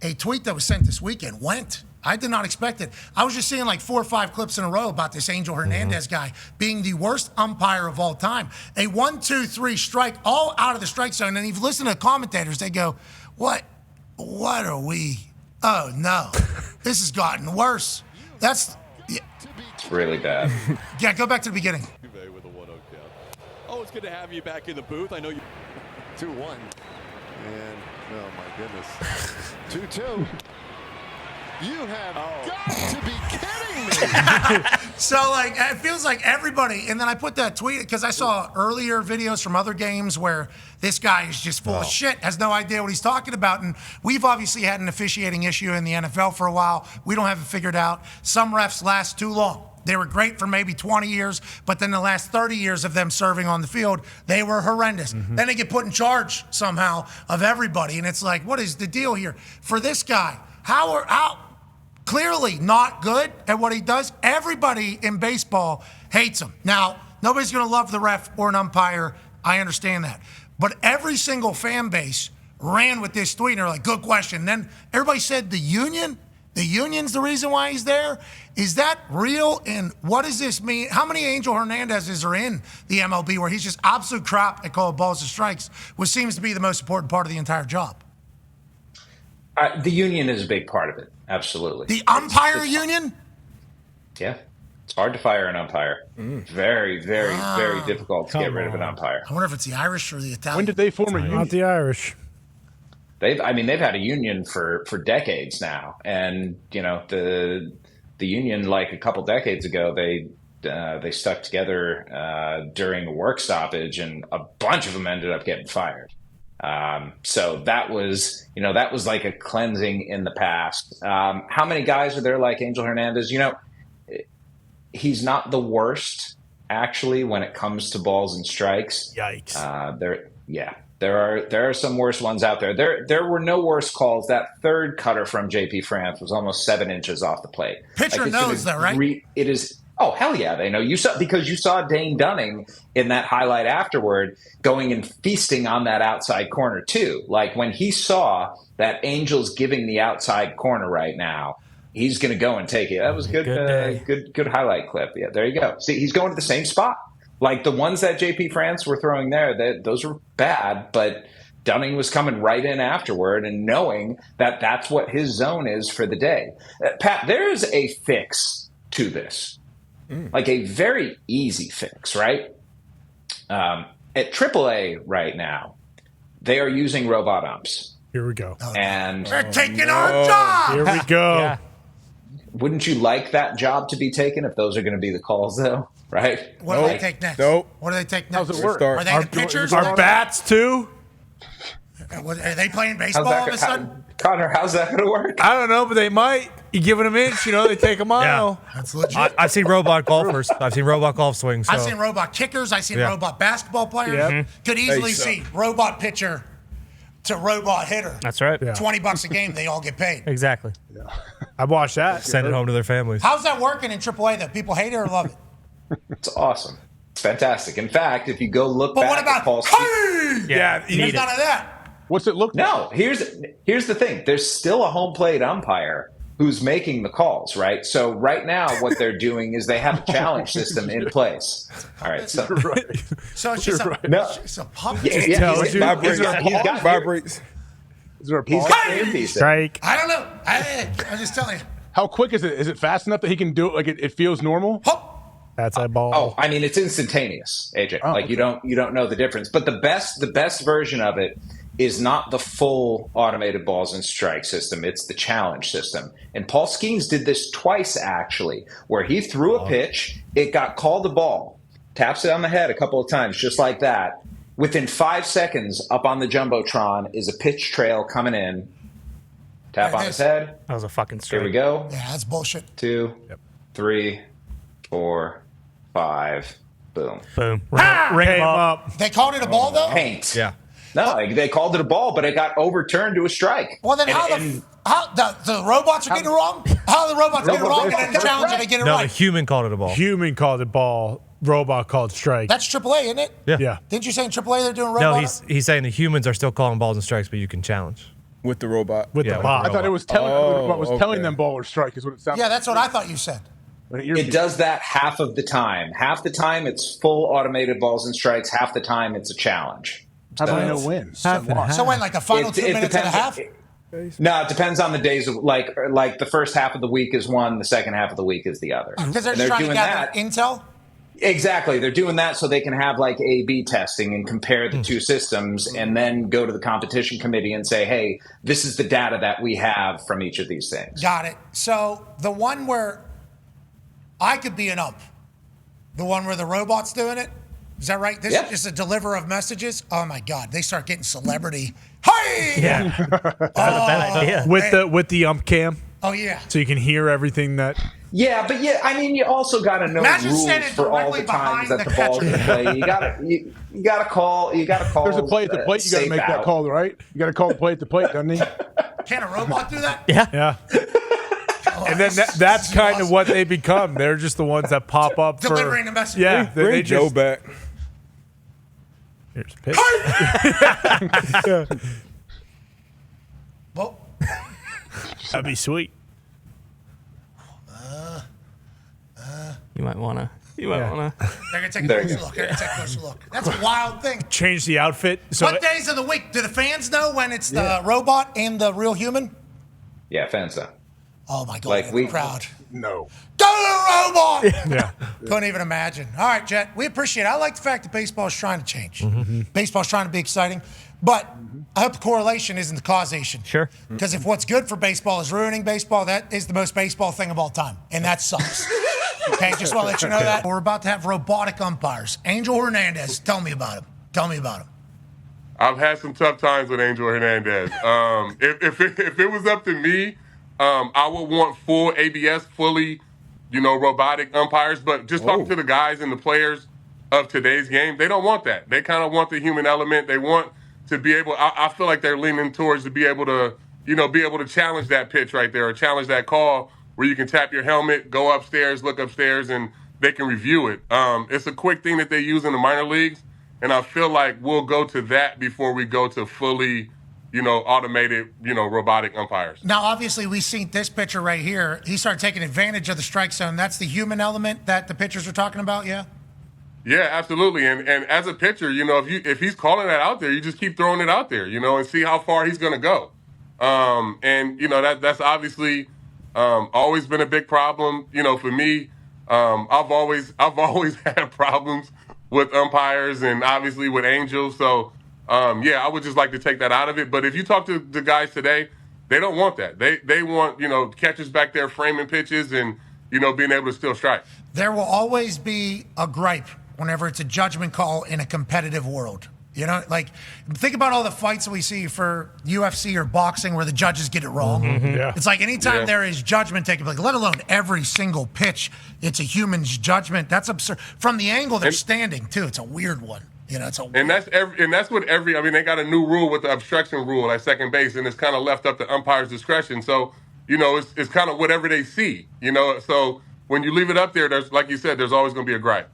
a tweet that was sent this weekend went. I did not expect it. I was just seeing like 4 or 5 clips in a row about this Angel Hernandez guy being the worst umpire of all time. A 1-2-3 strike, all out of the strike zone. And if you listen to the commentators, they go, what are we? Oh, no. This has gotten worse. It's really bad. Yeah, go back to the beginning. With a 1-0 count. Oh, it's good to have you back in the booth. I know you. 2-1. And, oh, my goodness. 2-2. You have got to be kidding me. So, like, it feels like everybody, and then I put that tweet because I saw earlier videos from other games where this guy is just full of shit, has no idea what he's talking about. And we've obviously had an officiating issue in the NFL for a while. We don't have it figured out. Some refs last too long. They were great for maybe 20 years, but then the last 30 years of them serving on the field, they were horrendous. Then they get put in charge somehow of everybody. And it's like, what is the deal here? For this guy, how clearly not good at what he does. Everybody in baseball hates him. Now, nobody's going to love the ref or an umpire. I understand that. But every single fan base ran with this tweet, and they're like, good question. And then everybody said the union? The union's the reason why he's there? Is that real? And what does this mean? How many Angel Hernandezes are in the MLB where he's just absolute crap at calling balls and strikes, which seems to be the most important part of the entire job? The union is a big part of it. Absolutely. The umpire union? Yeah. It's hard to fire an umpire. Very, very, very difficult to get rid of an umpire. I wonder if it's the Irish or the Italian. When did they form a union? Not the Irish. They've had a union for decades now. And, you know, the union, like a couple decades ago, they stuck together during a work stoppage, and a bunch of them ended up getting fired. So that was like a cleansing in the past. How many guys are there like Angel Hernandez? You know, he's not the worst actually when it comes to balls and strikes. Yikes. There are some worse ones out there. There were no worse calls. That third cutter from JP France was almost 7 inches off the plate. Pitcher knows that, right? It is. Oh, hell yeah, they know. You saw Dane Dunning in that highlight afterward going and feasting on that outside corner too. Like when he saw that Angel's giving the outside corner right now, he's going to go and take it. That was a good highlight clip. Yeah, there you go. See, he's going to the same spot. Like the ones that JP France were throwing there, those were bad, but Dunning was coming right in afterward and knowing that that's what his zone is for the day. Pat, there is a fix to this. Like a very easy fix, right? At AAA right now, they are using robot umps. Here we go. And they're taking our job. Here we go. Yeah. Wouldn't you like that job to be taken if those are going to be the calls, though? Right? What do they take next? Nope. What do they take next? How's it work? Are they the pitchers? Our bats, too? Are they playing baseball all of a sudden? Connor, how's that going to work? I don't know, but they might. You give it an inch, they take a mile. That's legit. I've seen robot golfers. I've seen robot golf swings. So. I've seen robot kickers. I've seen robot basketball players. Yep. Could easily see robot pitcher to robot hitter. That's right. Yeah. $20 a game, they all get paid. Exactly. Yeah. I watched that. Send it home to their families. How's that working in AAA though? People hate it or love it? It's awesome. It's fantastic. In fact, if you go look But back what about at Paul there's none of that. What's it look like? No, here's the thing. There's still a home plate umpire who's making the calls, right? So right now what they're doing is they have a challenge system in place. All right. So, So it's just it's a puppet. Vibrates. Is there a He's pause? got an earpiece in. Strike. I don't know. I'm just telling you. How quick is it? Is it fast enough that he can do it like it feels normal? That's a ball. Oh, I mean, it's instantaneous, AJ. Okay. You don't know the difference. But the best version of it is not the full automated balls and strike system. It's the challenge system. And Paul Skeens did this twice, actually, where he threw a pitch, it got called a ball, taps it on the head a couple of times, just like that. Within 5 seconds, up on the Jumbotron is a pitch trail coming in. Tap on his head. That was a fucking strike. Here we go. Yeah, that's bullshit. 2, 3, 4, 5. Boom. Boom. Ring him up. They called it a ball though? Paint. Yeah. No, they called it a ball, but it got overturned to a strike. Well, then how the robots are getting it wrong? How are the robots getting it wrong and then the challenge and they get it No, right? the human called it a ball. Human called it ball. Robot called strike. That's AAA, isn't it? Yeah. Yeah. Didn't you say in AAA they're doing robot? No, he's saying the humans are still calling balls and strikes, but you can challenge. With the robot. With the bot. I thought it was telling telling them ball or strike is what it sounded. Yeah, that's what I thought you said. It does that half of the time. Half the time it's full automated balls and strikes. Half the time it's a challenge. How do I know when? So when, like the final 2 minutes and a half? No, it depends on the days of like the first half of the week is one, the second half of the week is the other. Because they're just trying to gather intel? Exactly. They're doing that so they can have like A/B testing and compare the two systems and then go to the competition committee and say, hey, this is the data that we have from each of these things. Got it. So the one where I could be an ump, the one where the robot's doing it, is that right? This is just a deliverer of messages? Oh, my God. They start getting celebrity. Hey! Yeah. Not a bad idea. With the ump cam? Oh, yeah. So you can hear everything that... Yeah, but I mean, you also got to know rules for all the times that the ball's going to play. You got to call. There's a play at the plate. You got to make that call, right? You got to call the play at the plate, doesn't he? Can a robot do that? Yeah. And then that's kind of what they become. They're just the ones that pop up delivering the message. Yeah, Bring Joe back. Here's a pitch. Well, that'd be sweet. You might wanna. They're gonna take a closer look. That's a wild thing. Change the outfit. So what days of the week do the fans know when it's the robot and the real human? Yeah, fans know. Oh my God! Like the crowd. No. Go to the robot. Yeah. Couldn't even imagine. All right, Jet. We appreciate it. I like the fact that baseball is trying to change. Baseball is trying to be exciting, but I hope the correlation isn't the causation. Sure. Because if what's good for baseball is ruining baseball, that is the most baseball thing of all time, and that sucks. Okay, just want to let you know that. We're about to have robotic umpires. Angel Hernandez, tell me about him. I've had some tough times with Angel Hernandez. If it was up to me, I would want full ABS, fully, robotic umpires. But just talking to the guys and the players of today's game, they don't want that. They kind of want the human element. They want to be able. I feel like they're leaning towards to be able to, be able to challenge that pitch right there or challenge that call, where you can tap your helmet, go upstairs, look upstairs, and they can review it. It's a quick thing that they use in the minor leagues, and I feel like we'll go to that before we go to fully, automated, robotic umpires. Now, obviously, we've seen this pitcher right here. He started taking advantage of the strike zone. That's the human element that the pitchers are talking about, yeah? Yeah, absolutely. And as a pitcher, if he's calling that out there, you just keep throwing it out there, and see how far he's going to go. That's obviously always been a big problem. For me, I've always had problems with umpires and obviously with Angels. So, I would just like to take that out of it. But if you talk to the guys today, they don't want that. They want, catchers back there framing pitches and, being able to still strike. There will always be a gripe whenever it's a judgment call in a competitive world. Think about all the fights that we see for UFC or boxing where the judges get it wrong. Yeah. It's like anytime there is judgment taking place, let alone every single pitch, it's a human's judgment. That's absurd. From the angle they're standing, too, it's a weird one. That's what they got a new rule with the obstruction rule at second base, and it's kind of left up to umpires' discretion. So, it's kind of whatever they see, So when you leave it up there, there's, like you said, there's always going to be a gripe.